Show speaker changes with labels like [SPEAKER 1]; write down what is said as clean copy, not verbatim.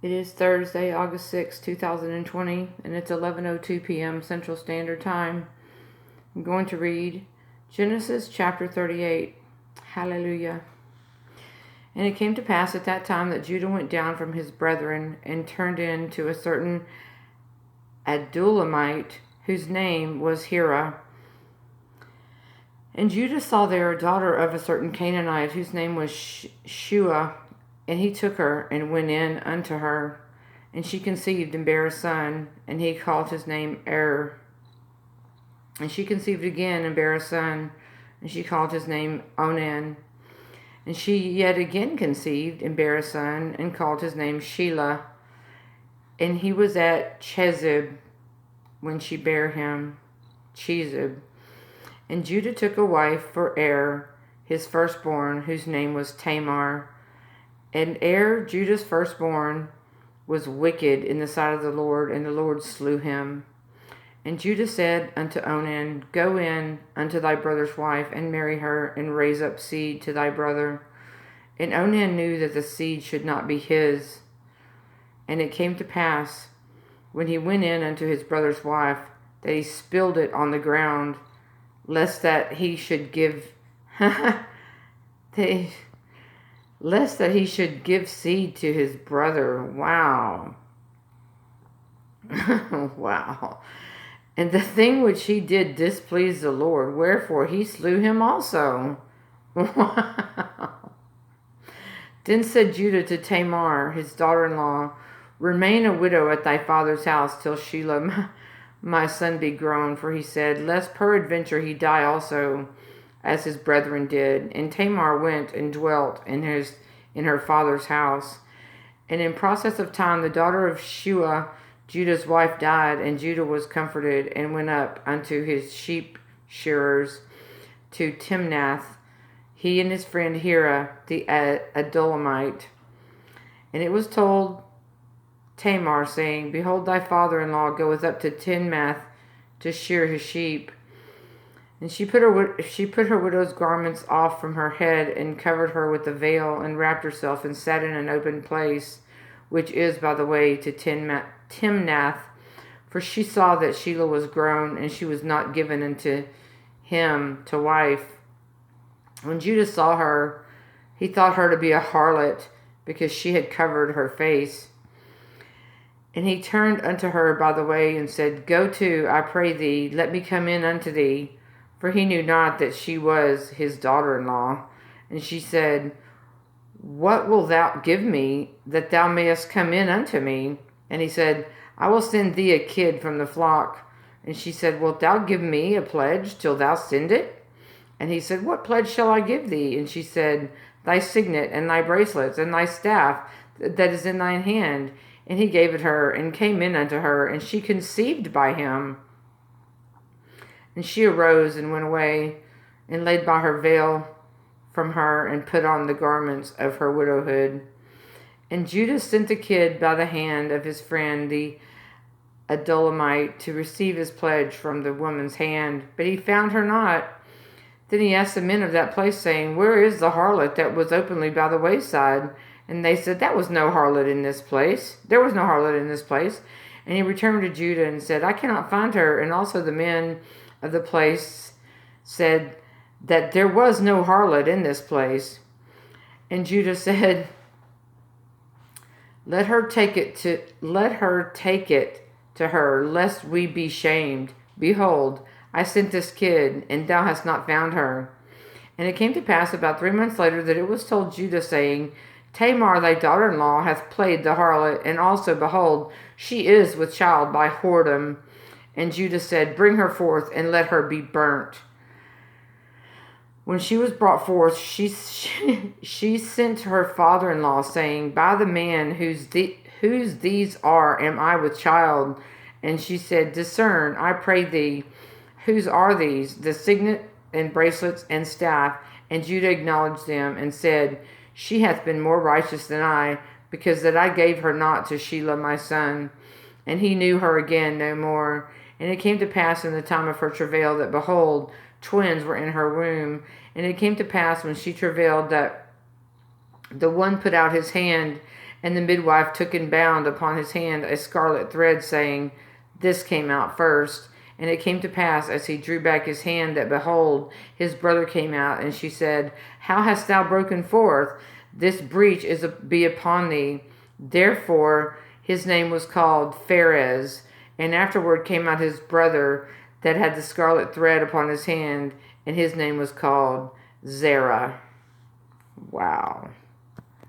[SPEAKER 1] It is Thursday, August 6, 2020, and it's 11:02 p.m. Central Standard Time. I'm going to read Genesis chapter 38. Hallelujah. And it came to pass at that time that Judah went down from his brethren and turned in to a certain Adullamite, whose name was Hirah. And Judah saw there a daughter of a certain Canaanite, whose name was Shuah. And he took her and went in unto her. And she conceived and bare a son, and he called his name Er. And she conceived again and bare a son, and she called his name Onan. And she yet again conceived and bare a son, and called his name Shelah. And he was at Chezib when she bare him, Chezib. And Judah took a wife for Er, his firstborn, whose name was Tamar. And Judah's firstborn, was wicked in the sight of the Lord, and the Lord slew him. And Judah said unto Onan, Go in unto thy brother's wife, and marry her, and raise up seed to thy brother. And Onan knew that the seed should not be his. And it came to pass, when he went in unto his brother's wife, that he spilled it on the ground, lest that he should give lest that he should give seed to his brother. Wow. Wow. And the thing which he did displeased the Lord, wherefore he slew him also. Wow. Then said Judah to Tamar, his daughter-in-law, Remain a widow at thy father's house till Shelah my son be grown. For he said, Lest peradventure he die also, as his brethren did. And Tamar went and dwelt in her father's house. And in process of time the daughter of Shuah, Judah's wife, died, and Judah was comforted, and went up unto his sheep shearers to Timnath, he and his friend Hirah the Adullamite. And it was told Tamar, saying, Behold, thy father-in-law goeth up to Timnath to shear his sheep. And she put her widow's garments off from her head, and covered her with a veil, and wrapped herself, and sat in an open place, which is by the way to Timnath. For she saw that Shelah was grown, and she was not given unto him to wife. When Judah saw her, he thought her to be a harlot, because she had covered her face. And he turned unto her by the way, and said, Go to, I pray thee, let me come in unto thee. For he knew not that she was his daughter-in-law. And she said, What wilt thou give me, that thou mayest come in unto me? And he said, I will send thee a kid from the flock. And she said, Wilt thou give me a pledge till thou send it? And he said, What pledge shall I give thee? And she said, Thy signet, and thy bracelets, and thy staff that is in thine hand. And he gave it her, and came in unto her, and she conceived by him. And she arose and went away, and laid by her veil from her, and put on the garments of her widowhood. And Judah sent the kid by the hand of his friend the Adullamite to receive his pledge from the woman's hand, but he found her not. Then he asked the men of that place, saying, Where is the harlot that was openly by the wayside? And they said, There was no harlot in this place. And he returned to Judah and said, I cannot find her. And also the men of the place said that there was no harlot in this place. And Judah said, Let her take it to her, lest we be shamed. Behold, I sent this kid, and thou hast not found her. And it came to pass about 3 months later that it was told Judah, saying, Tamar thy daughter-in-law hath played the harlot, and also, behold, she is with child by whoredom. And Judah said, Bring her forth, and let her be burnt. When she was brought forth, she sent her father-in-law, saying, By the man whose these are am I with child. And she said, Discern, I pray thee, whose are these, the signet and bracelets and staff? And Judah acknowledged them, and said, She hath been more righteous than I, because that I gave her not to Shelah my son. And he knew her again no more. And it came to pass in the time of her travail that, behold, twins were in her womb. And it came to pass when she travailed that the one put out his hand And the midwife took and bound upon his hand a scarlet thread, saying, This came out first. And it came to pass, as he drew back his hand, that, behold, his brother came out. And she said, How hast thou broken forth? This breach be upon thee. Therefore his name was called Pharez. And afterward came out his brother that had the scarlet thread upon his hand, and his name was called Zerah. Wow.